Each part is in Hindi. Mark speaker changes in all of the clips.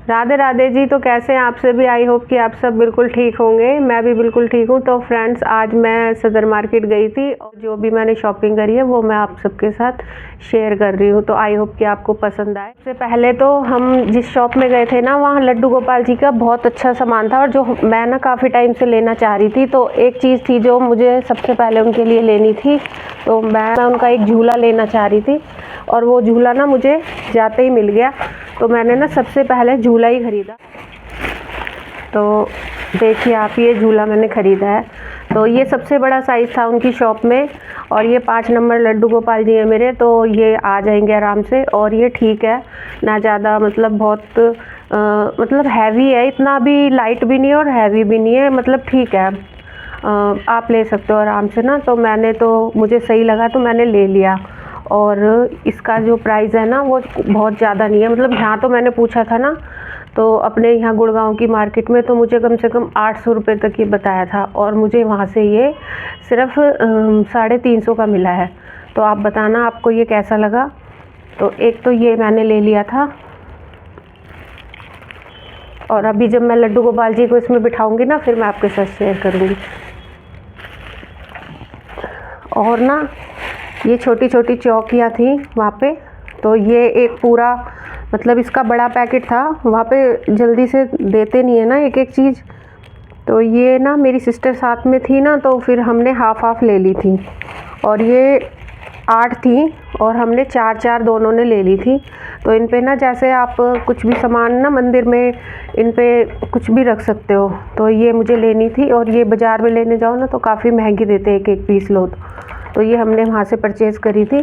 Speaker 1: राधे राधे जी। तो कैसे हैं आप सभी? आई होप कि आप सब बिल्कुल ठीक होंगे। मैं भी बिल्कुल ठीक हूँ। तो फ्रेंड्स, आज मैं सदर मार्केट गई थी और जो भी मैंने शॉपिंग करी है वो मैं आप सबके साथ शेयर कर रही हूँ। तो आई होप कि आपको पसंद आए। सबसे पहले तो हम जिस शॉप में गए थे ना, वहाँ लड्डू गोपाल जी का बहुत अच्छा सामान था और जो मैं ना काफ़ी टाइम से लेना चाह रही थी। तो एक चीज़ थी जो मुझे सबसे पहले उनके लिए लेनी थी, तो मैं उनका एक झूला लेना चाह रही थी और वो झूला ना मुझे जाते ही मिल गया। तो मैंने ना सबसे पहले झूला ही ख़रीदा। तो देखिए आप, ये झूला मैंने ख़रीदा है। तो ये सबसे बड़ा साइज़ था उनकी शॉप में और ये 5 नंबर लड्डू गोपाल जी हैं मेरे, तो ये आ जाएंगे आराम से। और ये ठीक है ना, ज़्यादा मतलब बहुत मतलब हैवी है, इतना भी लाइट भी नहीं है और हैवी भी नहीं है, मतलब ठीक है। आप ले सकते हो आराम से ना। तो मुझे सही लगा तो मैंने ले लिया। और इसका जो प्राइस है ना वो बहुत ज़्यादा नहीं है। मतलब यहाँ तो मैंने पूछा था ना, तो अपने यहाँ गुड़गांव की मार्केट में तो मुझे कम से कम 800 रुपये तक ये बताया था और मुझे वहाँ से ये सिर्फ 350 का मिला है। तो आप बताना आपको ये कैसा लगा। तो एक तो ये मैंने ले लिया था और अभी जब मैं लड्डू गोपाल जी को इसमें बिठाऊंगी ना, फिर मैं आपके साथ शेयर करूँगी। और ना ये छोटी छोटी चौकियाँ थी वहाँ पे। तो ये एक पूरा मतलब इसका बड़ा पैकेट था, वहाँ पे जल्दी से देते नहीं है ना एक एक चीज़। तो ये ना मेरी सिस्टर साथ में थी ना, तो फिर हमने हाफ हाफ ले ली थी और ये 8 थी और हमने 4 दोनों ने ले ली थी। तो इन पे ना जैसे आप कुछ भी सामान ना मंदिर में इन पे कुछ भी रख सकते हो। तो ये मुझे लेनी थी और ये बाज़ार में लेने जाओ ना तो काफ़ी महंगी देते हैं, एक एक पीस लो तो ये हमने वहाँ से परचेज़ करी थी।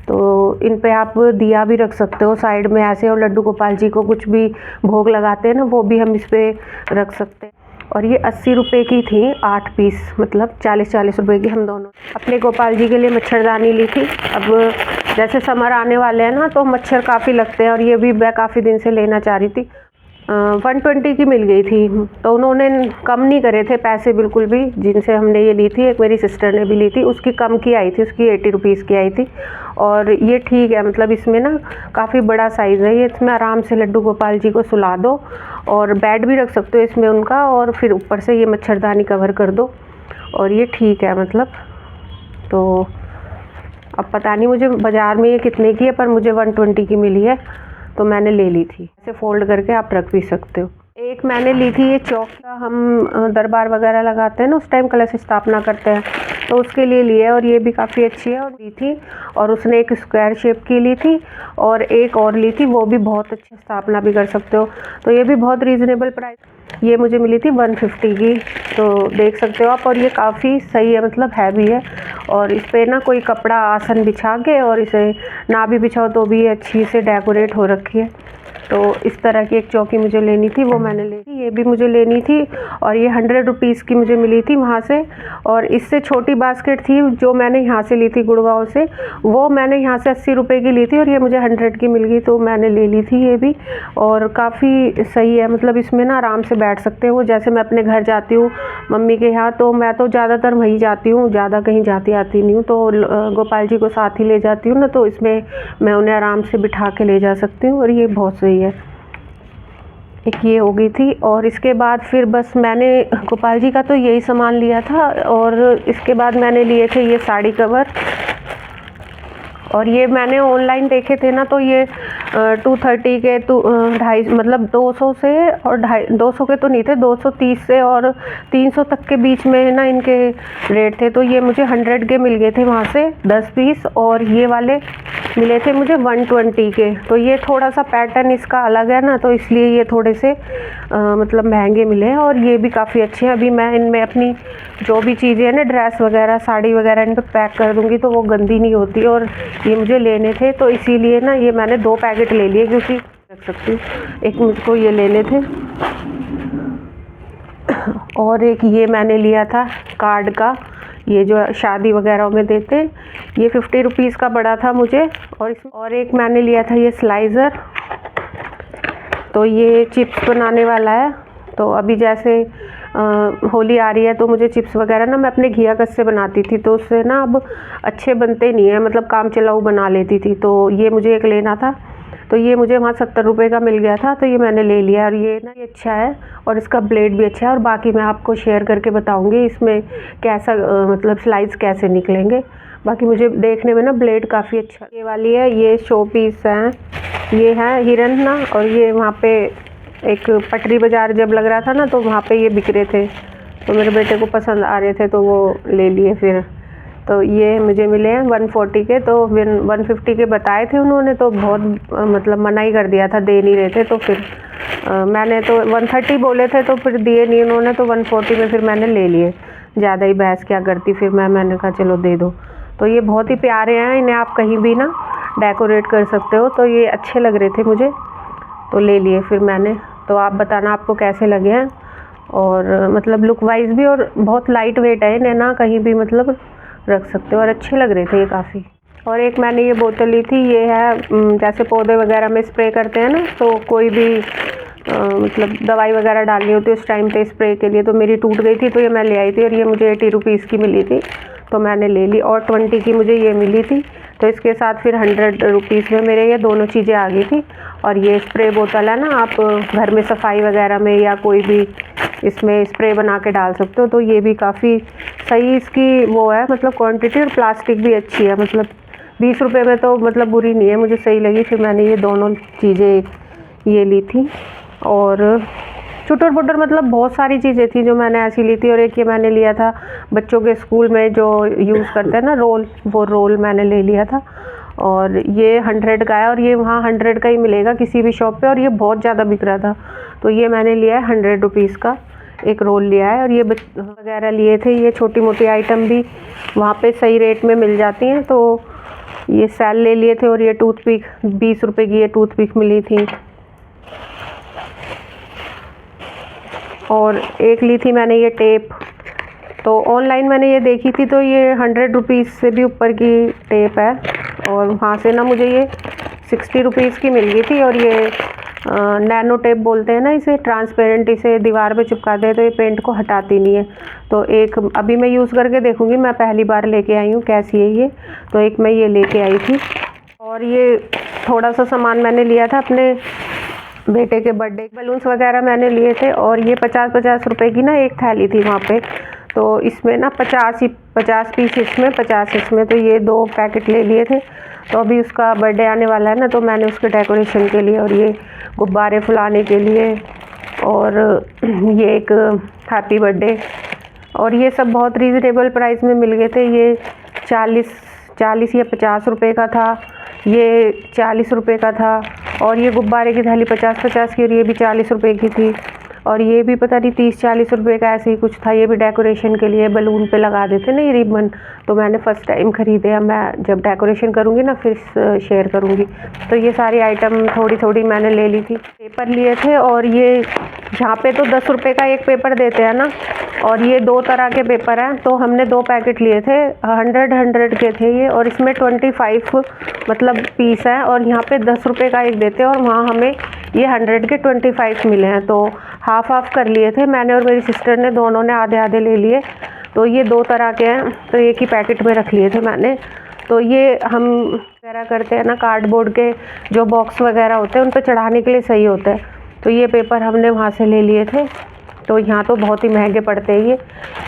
Speaker 1: तो इन पे आप दिया भी रख सकते हो साइड में ऐसे, और लड्डू गोपाल जी को कुछ भी भोग लगाते हैं ना, वो भी हम इस पर रख सकते हैं। और ये 80 रुपये की थी 8 पीस, मतलब 40 रुपये की। हम दोनों अपने गोपाल जी के लिए मच्छरदानी ली थी। अब जैसे समर आने वाले हैं ना, तो मच्छर काफ़ी लगते हैं और ये भी मैं काफ़ी दिन से लेना चाह रही थी। 120 की मिल गई थी। तो उन्होंने कम नहीं करे थे पैसे बिल्कुल भी, जिनसे हमने ये ली थी। एक मेरी सिस्टर ने भी ली थी, उसकी कम की आई थी, उसकी 80 रुपीज़ की आई थी। और ये ठीक है, मतलब इसमें ना काफ़ी बड़ा साइज़ है ये। इसमें आराम से लड्डू गोपाल जी को सुला दो और बेड भी रख सकते हो इसमें उनका, और फिर ऊपर से ये मच्छरदानी कवर कर दो और ये ठीक है मतलब। तो अब पता नहीं मुझे बाज़ार में ये कितने की है, पर मुझे 120 की मिली है तो मैंने ले ली थी। ऐसे फोल्ड करके आप रख भी सकते हो। एक मैंने ली थी ये चौक, हम दरबार वगैरह लगाते हैं ना, उस टाइम कलश स्थापना करते हैं, तो उसके लिए ली है और ये भी काफ़ी अच्छी है। और ली थी और उसने एक स्क्वायर शेप की ली थी और एक और ली थी, वो भी बहुत अच्छी, स्थापना भी कर सकते हो। तो ये भी बहुत रीज़नेबल प्राइस, ये मुझे मिली थी 150 की। तो देख सकते हो आप, और ये काफ़ी सही है, मतलब हैवी है। और इस पर ना कोई कपड़ा आसन बिछा के और इसे ना भी बिछाओ तो भी अच्छी से डेकोरेट हो रखी है। तो इस तरह की एक चौकी मुझे लेनी थी, वो मैंने ले ली। ये भी मुझे लेनी थी और ये 100 रुपीज़ की मुझे मिली थी वहाँ से। और इससे छोटी बास्केट थी जो मैंने यहाँ से ली थी गुड़गांव से, वो मैंने यहाँ से 80 रुपये की ली थी और ये मुझे 100 की मिल गई, तो मैंने ले ली थी ये भी। और काफ़ी सही है, मतलब इसमें ना आराम से बैठ सकते हो। जैसे मैं अपने घर जाती हूँ मम्मी के यहाँ, तो मैं तो ज़्यादातर वहीं जाती हूँ, ज़्यादा कहीं जाती आती नहीं हूँ। तो गोपाल जी को साथ ही ले जाती हूँ ना, तो इसमें मैं उन्हें आराम से बिठा के ले जा सकती हूँ और ये बहुत सही है। एक ये हो गई थी। और इसके बाद फिर बस मैंने गोपाल जी का तो यही सामान लिया था। और इसके बाद मैंने लिए थे ये साड़ी कवर, और ये मैंने ऑनलाइन देखे थे ना, तो ये 230 के, 250 मतलब 200 से और 200 के तो नहीं थे, 230 से और 300 तक के बीच में ना इनके रेट थे। तो ये मुझे 100 के मिल गए थे वहाँ से 10 पीस, और ये वाले मिले थे मुझे 120 के। तो ये थोड़ा सा पैटर्न इसका अलग है ना, तो इसलिए ये थोड़े से मतलब महंगे मिले हैं। और ये भी काफ़ी अच्छे हैं। अभी मैं इनमें अपनी जो भी चीज़ें हैं ना, ड्रेस वगैरह, साड़ी वगैरह, इन पर पैक कर दूँगी तो वो गंदी नहीं होती। और ये मुझे लेने थे तो इसीलिए ना ये मैंने 2 पैकेट ले लिए, क्योंकि रख सकती हूँ। एक मुझको ये लेने थे और एक ये मैंने लिया था कार्ड का, ये जो शादी वगैरह में देते, ये 50 रुपीज़ का बड़ा था मुझे। और एक मैंने लिया था ये स्लाइज़र, तो ये चिप्स बनाने वाला है। तो अभी जैसे होली आ रही है तो मुझे चिप्स वगैरह ना मैं अपने घिया कस से बनाती थी, तो उससे ना अब अच्छे बनते नहीं है, मतलब काम चलाऊ बना लेती थी। तो ये मुझे एक लेना था, तो तो ये मुझे वहाँ 70 रुपये का मिल गया था, तो ये मैंने ले लिया। और ये ना ये अच्छा है और इसका ब्लेड भी अच्छा है, और बाकी मैं आपको शेयर करके बताऊँगी इसमें कैसा मतलब स्लाइस कैसे निकलेंगे। बाकी मुझे देखने में ना ब्लेड काफ़ी अच्छा। ये वाली है, ये शो पीस है, ये है हिरन ना, और ये वहाँ पे एक पटरी बाज़ार जब लग रहा था ना तो वहाँ पे ये बिक रहे थे, तो मेरे बेटे को पसंद आ रहे थे तो वो ले लिए फिर। तो ये मुझे मिले हैं 140 के, तो 150 के बताए थे उन्होंने, तो बहुत मतलब मना ही कर दिया था, दे नहीं रहे थे। तो फिर मैंने तो 130 बोले थे तो फिर दिए नहीं उन्होंने, तो 140 में फिर मैंने ले लिए। ज़्यादा ही बहस क्या करती फिर मैंने कहा चलो दे दो। तो ये बहुत ही प्यारे हैं, इन्हें आप कहीं भी ना डेकोरेट कर सकते हो, तो ये अच्छे लग रहे थे मुझे तो ले लिए फिर मैंने। तो आप बताना आपको कैसे लगे हैं, और मतलब लुक वाइज भी, और बहुत लाइट वेट है, इन्हें ना कहीं भी मतलब रख सकते हो, और अच्छे लग रहे थे ये काफ़ी। और एक मैंने ये बोतल ली थी, ये है जैसे पौधे वगैरह में स्प्रे करते हैं ना, तो कोई भी मतलब दवाई वगैरह डालनी होती है उस टाइम पे स्प्रे के लिए, तो मेरी टूट गई थी तो ये मैं ले आई थी, और ये मुझे 80 रुपीज़ की मिली थी तो मैंने ले ली, और 20 की मुझे ये मिली थी, तो इसके साथ फिर 100 रुपीज़ में मेरे ये दोनों चीज़ें आ गई थी। और ये स्प्रे बोतल है ना, आप घर में सफाई वगैरह में या कोई भी इसमें स्प्रे बना के डाल सकते हो, तो ये भी काफ़ी सही इसकी वो है मतलब क्वांटिटी, और प्लास्टिक भी अच्छी है, मतलब 20 रुपये में तो मतलब बुरी नहीं है, मुझे सही लगी। फिर मैंने ये दोनों चीज़ें ये ली थी, और चुटर पुटर मतलब बहुत सारी चीज़ें थी जो मैंने ऐसी ली थी। और एक ये मैंने लिया था बच्चों के स्कूल में जो यूज़ करते हैं ना रोल, वो रोल मैंने ले लिया था, और ये 100 का है, और ये वहाँ 100 का ही मिलेगा किसी भी शॉप पे, और ये बहुत ज़्यादा बिक रहा था, तो ये मैंने लिया है 100 रुपीज़ का एक रोल लिया है। और ये वगैरह लिए थे, ये छोटी मोटी आइटम भी वहाँ पे सही रेट में मिल जाती हैं, तो ये सेल ले लिए थे। और ये टूथपिक 20 रुपये की ये टूथपिक मिली थी, और एक ली थी मैंने ये टेप, तो ऑनलाइन मैंने ये देखी थी, तो ये 100 रुपीज़ से भी ऊपर की टेप है, और वहाँ से ना मुझे ये 60 रुपीज़ की मिल गई थी। और ये नैनो टेप बोलते हैं ना इसे, ट्रांसपेरेंट, इसे दीवार पे चिपकाते हैं तो ये पेंट को हटाती नहीं है। तो एक अभी मैं यूज़ करके देखूँगी, मैं पहली बार लेके आई हूँ कैसी है ये, तो एक मैं ये लेके आई थी। और ये थोड़ा सा सामान मैंने लिया था अपने बेटे के बर्थडे, बलून्स वगैरह मैंने लिए थे, और ये 50-50 रुपए की ना एक थैली थी वहाँ पे, तो इसमें ना 50 पीस इसमें 50 इसमें, तो ये 2 पैकेट ले लिए थे। तो अभी उसका बर्थडे आने वाला है ना, तो मैंने उसके डेकोरेशन के लिए और ये गुब्बारे फुलाने के लिए, और ये एक हैप्पी बर्थडे, और ये सब बहुत रीज़नेबल प्राइस में मिल गए थे। ये 40 या 50 रुपये का था, ये 40 रुपये का था, और ये गुब्बारे की थैली 50-50 की, और ये भी 40 रुपये की थी, और ये भी पता नहीं 30-40 रुपये का ऐसे ही कुछ था। ये भी डेकोरेशन के लिए बलून पे लगा देते ना ये रिबन, तो मैंने फ़र्स्ट टाइम ख़रीदे हैं, मैं जब डेकोरेशन करूँगी ना फिर शेयर करूँगी। तो ये सारी आइटम थोड़ी थोड़ी मैंने ले ली थी। पेपर लिए थे, और ये यहाँ पे तो 10 रुपये का एक पेपर देते हैं ना, और ये 2 तरह के पेपर हैं, तो हमने 2 पैकेट लिए थे, 100 के थे ये, और इसमें 25 मतलब पीस हैं, और यहाँ पे 10 रुपये का एक देते हैं, और वहाँ हमें ये 100 के 25 मिले हैं, तो हाफ कर लिए थे मैंने और मेरी सिस्टर ने, दोनों ने आधे आधे ले लिए। तो ये 2 तरह के हैं, तो एक ही पैकेट में रख लिए थे मैंने। तो ये हम वगैरह करते हैं ना, कार्डबोर्ड के जो बॉक्स वगैरह होते हैं उन पर चढ़ाने के लिए सही होता है, तो ये पेपर हमने वहाँ से ले लिए थे। तो यहाँ तो बहुत ही महंगे पड़ते हैं ये,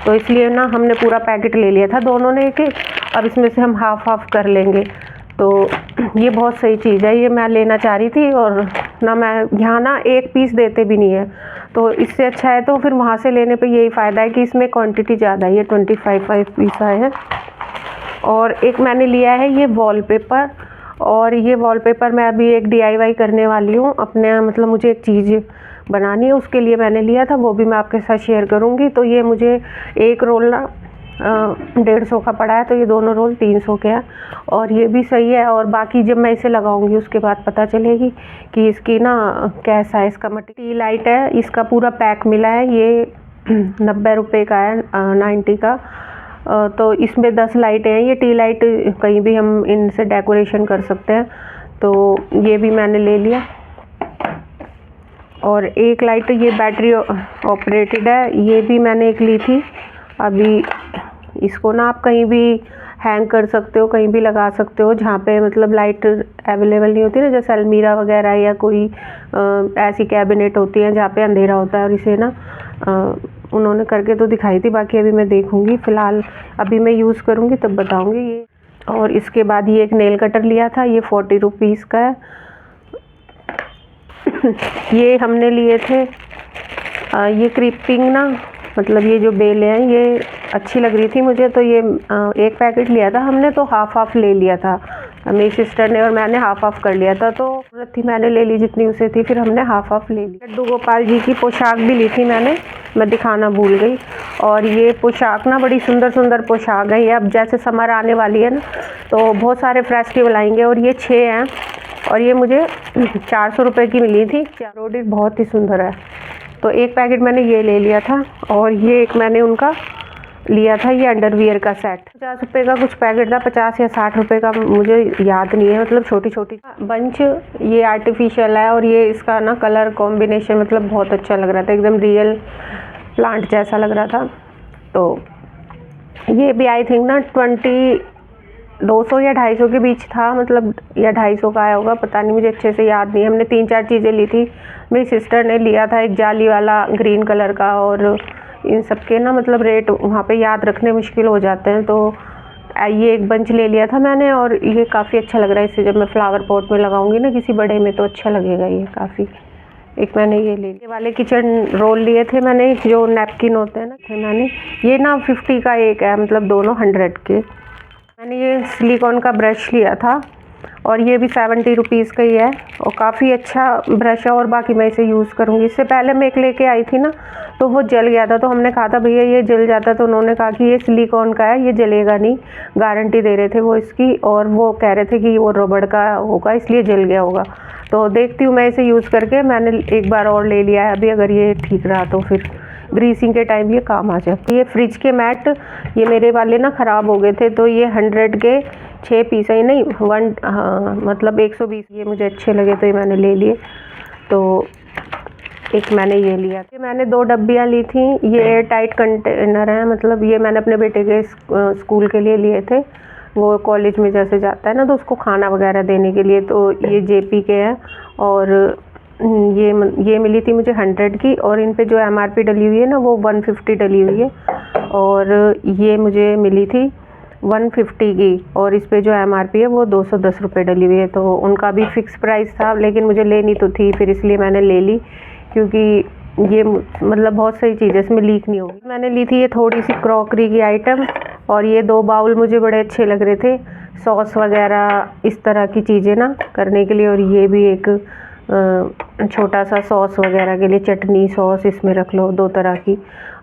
Speaker 1: तो इसलिए ना हमने पूरा पैकेट ले लिया था दोनों ने एक, अब इसमें से हम हाफ कर लेंगे। तो ये बहुत सही चीज़ है, ये मैं लेना चाह रही थी, और ना मैं यहाँ ना एक पीस देते भी नहीं है, तो इससे अच्छा है तो फिर वहाँ से लेने पे यही फ़ायदा है कि इसमें क्वांटिटी ज़्यादा है। ये 25 पीस आए हैं। और एक मैंने लिया है ये वॉलपेपर, और ये वॉलपेपर मैं अभी एक DIY करने वाली हूँ अपने, मतलब मुझे एक चीज़ बनानी है, उसके लिए मैंने लिया था, वो भी मैं आपके साथ शेयर करूँगी। तो ये मुझे एक रोल ना 150 का पड़ा है, तो ये दोनों रोल 300 के हैं, और ये भी सही है। और बाकी जब मैं इसे लगाऊंगी उसके बाद पता चलेगी कि इसकी ना कैसा है इसका मटेरियल। टी लाइट है, इसका पूरा पैक मिला है, ये 90 रुपये का है, 90 का। तो इसमें 10 लाइटें हैं, ये टी लाइट कहीं भी हम इनसे डेकोरेशन कर सकते हैं, तो ये भी मैंने ले लिया। और एक लाइट ये बैटरी ऑपरेटेड है, ये भी मैंने एक ली थी। अभी इसको ना आप कहीं भी हैंग कर सकते हो, कहीं भी लगा सकते हो जहाँ पे मतलब लाइट अवेलेबल नहीं होती ना, जैसे अलमीरा वगैरह या कोई ऐसी कैबिनेट होती है जहाँ पे अंधेरा होता है। और इसे ना उन्होंने करके तो दिखाई थी, बाकी अभी मैं देखूँगी, फ़िलहाल अभी मैं यूज़ करूँगी तब बताऊँगी ये। और इसके बाद ये एक नेल कटर लिया था, ये 40 रुपीज़ का है। ये हमने लिए थे ये क्रीपिंग ना, मतलब ये जो बेलें हैं ये अच्छी लग रही थी मुझे, तो ये एक पैकेट लिया था हमने, तो हाफ ले लिया था मेरी सिस्टर ने और मैंने हाफ कर लिया था। तो जरूरत थी मैंने ले ली जितनी उसे थी, फिर हमने हाफ ले ली। लड्डू गोपाल जी की पोशाक भी ली थी मैंने, मैं दिखाना भूल गई। और ये पोशाक ना बड़ी सुंदर पोशाक है। ये अब जैसे समर आने वाली है ना, तो बहुत सारे फेस्टिवल आएंगे और ये 6 हैं और ये मुझे 400 रुपये की मिली थी। एम्ब्रॉयडरी बहुत ही सुंदर है, तो एक पैकेट मैंने ये ले लिया था। और ये एक मैंने उनका लिया था ये अंडरवियर का सेट, 50 रुपये का कुछ पैकेट था, 50 या 60 रुपये का मुझे याद नहीं है। मतलब छोटी छोटी बंच, ये आर्टिफिशियल है और ये इसका ना कलर कॉम्बिनेशन मतलब बहुत अच्छा लग रहा था, एकदम रियल प्लांट जैसा लग रहा था। तो ये भी आई थिंक ना 200 या 250 के बीच था, मतलब या 250 का आया होगा, पता नहीं, मुझे अच्छे से याद नहीं है। हमने 3-4 चीज़ें ली थी, मेरी सिस्टर ने लिया था एक जाली वाला ग्रीन कलर का, और इन सब के ना मतलब रेट वहाँ पे याद रखने मुश्किल हो जाते हैं। तो ये एक बंच ले लिया था मैंने और ये काफ़ी अच्छा लग रहा है, इसे जब मैं फ्लावर पॉट में लगाऊंगी ना किसी बड़े में तो अच्छा लगेगा ये काफ़ी। एक मैंने ये ले लिए वाले किचन रोल लिए थे मैंने, जो नैपकिन होते हैं ना, थे मैंने ये ना 50 का एक है, मतलब दोनों 100 के। मैंने ये सिलिकॉन का ब्रश लिया था और ये भी 70 रुपीज़ का ही है और काफ़ी अच्छा ब्रश है, और बाकी मैं इसे यूज़ करूँगी। इससे पहले मैं एक लेके आई थी ना, तो वो जल गया था, तो हमने कहा था भैया ये जल जाता, तो उन्होंने कहा कि ये सिलिकॉन का है, ये जलेगा नहीं, गारंटी दे रहे थे वो इसकी, और वो कह रहे थे कि वो रबड़ का होगा इसलिए जल गया होगा। तो देखती हूँ मैं इसे यूज़ करके, मैंने एक बार और ले लिया है अभी, अगर ये ठीक रहा तो फिर ग्रीसिंग के टाइम ये काम आ जाए। ये फ्रिज के मैट, ये मेरे वाले ना ख़राब हो गए थे, तो ये 100 के 6 पीस है, नहीं 1, हाँ मतलब 120, ये मुझे अच्छे लगे तो ये मैंने ले लिए। तो एक मैंने ये लिया, ये मैंने 2 डब्बियाँ ली थी, ये एयर टाइट कंटेनर है, मतलब ये मैंने अपने बेटे के स्कूल के लिए लिए थे, वो कॉलेज में जैसे जाता है ना तो उसको खाना वगैरह देने के लिए। तो ये जेपी के हैं और ये मिली थी मुझे 100 की, और इन पे जो MRP डली हुई है ना वो 150 डली हुई है, और ये मुझे मिली थी 150 की, और इस पे जो MRP है वो 210 रुपये डली हुई है। तो उनका भी फिक्स प्राइस था, लेकिन मुझे लेनी तो थी, फिर इसलिए मैंने ले ली, क्योंकि ये मतलब बहुत सही चीज़ है, इसमें लीक नहीं होगी। मैंने ली थी ये थोड़ी सी क्रॉकरी की आइटम, और ये 2 बाउल मुझे बड़े अच्छे लग रहे थे, सॉस वगैरह इस तरह की चीज़ें ना करने के लिए। और ये भी एक छोटा सा सॉस वगैरह के लिए, चटनी सॉस इसमें रख लो 2 तरह की।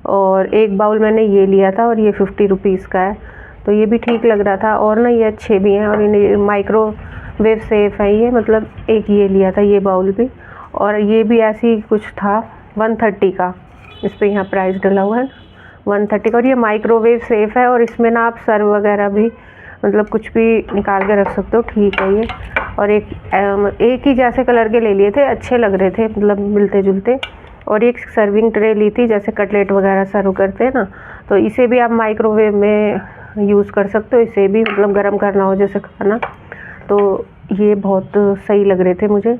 Speaker 1: और एक बाउल मैंने ये लिया था और ये 50 रुपीज़ का है, तो ये भी ठीक लग रहा था, और ना ये अच्छे भी हैं, और इन्हें माइक्रोवेव सेफ है ये, मतलब एक ये लिया था ये बाउल भी, और ये भी ऐसी कुछ था 130 का, इस पर यहाँ प्राइस डला हुआ है 130 का, और ये माइक्रोवेव सेफ है, और इसमें ना आप सर्व वगैरह भी मतलब कुछ भी निकाल के रख सकते हो, ठीक है ये। और एक ही जैसे कलर के ले लिए थे, अच्छे लग रहे थे, मतलब मिलते जुलते। और एक सर्विंग ट्रे ली थी, जैसे कटलेट वगैरह सर्व करते हैं ना, तो इसे भी आप माइक्रोवेव में यूज़ कर सकते हो, इसे भी मतलब गर्म करना हो जैसे खाना, तो ये बहुत सही लग रहे थे मुझे,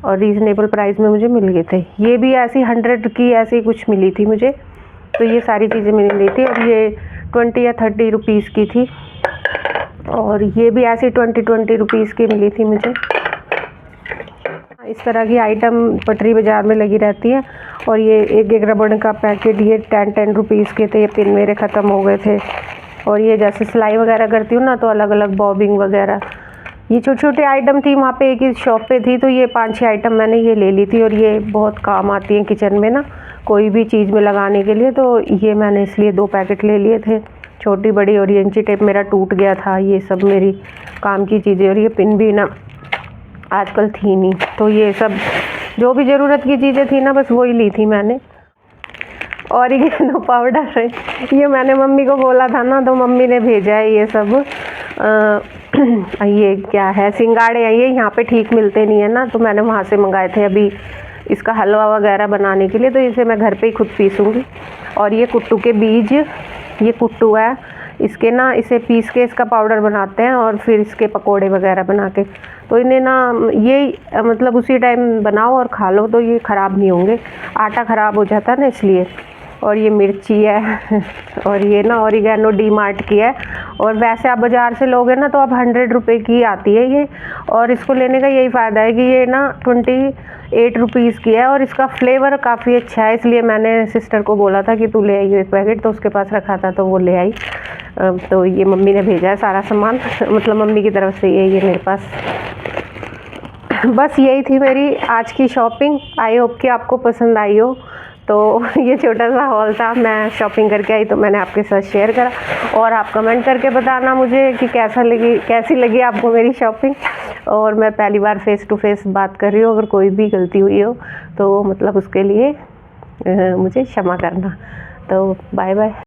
Speaker 1: और रीज़नेबल प्राइस में मुझे मिल गए थे। ये भी ऐसी 100 की ऐसी कुछ मिली थी मुझे, तो ये सारी चीज़ें मैंने ली थी, और ये 20 या 30 रुपीज़ की थी, और ये भी ऐसी 20 रुपीज़ की मिली थी मुझे। इस तरह की आइटम पटरी बाज़ार में लगी रहती है। और ये एक रबड़ का पैकेट, ये 10 रुपीज़ के थे, ये पिन मेरे ख़त्म हो गए थे। और ये जैसे सिलाई वगैरह करती हूँ ना, तो अलग अलग बॉबिंग वगैरह, ये छोटे छोटे आइटम थी, वहाँ पे एक ही शॉप पे थी, तो ये 5-6 आइटम मैंने ये ले ली थी, और ये बहुत काम आती हैं किचन में ना, कोई भी चीज़ में लगाने के लिए, तो ये मैंने इसलिए 2 पैकेट ले लिए थे, छोटी बड़ी। और ये इंची टेप मेरा टूट गया था, ये सब मेरी काम की चीज़ें। और ये पिन भी ना आजकल थी नहीं, तो ये सब जो भी ज़रूरत की चीज़ें थी ना, बस वही ली थी मैंने। ऑरिगेनो पाउडर है, ये मैंने मम्मी को बोला था ना, तो मम्मी ने भेजा है ये सब। ये क्या है, सिंगाड़े हैं ये, यहाँ पे ठीक मिलते नहीं है ना, तो मैंने वहाँ से मंगाए थे अभी इसका हलवा वगैरह बनाने के लिए, तो इसे मैं घर पे ही खुद पीसूँगी। और ये कुट्टू के बीज, ये कुट्टू है, इसके ना इसे पीस के इसका पाउडर बनाते हैं और फिर इसके पकोड़े वगैरह बना के, तो इन्हें ना ये मतलब उसी टाइम बनाओ और खा लो तो ये ख़राब नहीं होंगे। आटा ख़राब हो जाता है ना इसलिए। और ये मिर्ची है और ये ना ऑरिगेनो डी मार्ट की है, और वैसे आप बाज़ार से लोगे ना तो अब 100 रुपये की आती है ये। और इसको लेने का यही फ़ायदा है कि ये ना 28 रुपीज़ की है और इसका फ्लेवर काफ़ी अच्छा है, इसलिए मैंने सिस्टर को बोला था कि तू ले आई एक पैकेट, तो उसके पास रखा था तो वो ले आई। तो ये मम्मी ने भेजा है सारा सामान मतलब मम्मी की तरफ से ये मेरे पास। बस यही थी मेरी आज की शॉपिंग। आई होप कि आपको पसंद आई हो। तो ये छोटा सा हॉल था, मैं शॉपिंग करके आई तो मैंने आपके साथ शेयर करा। और आप कमेंट करके बताना मुझे कि कैसी लगी आपको मेरी शॉपिंग। और मैं पहली बार फ़ेस टू फेस बात कर रही हूँ, अगर कोई भी गलती हुई हो तो मतलब उसके लिए मुझे क्षमा करना। तो बाय बाय।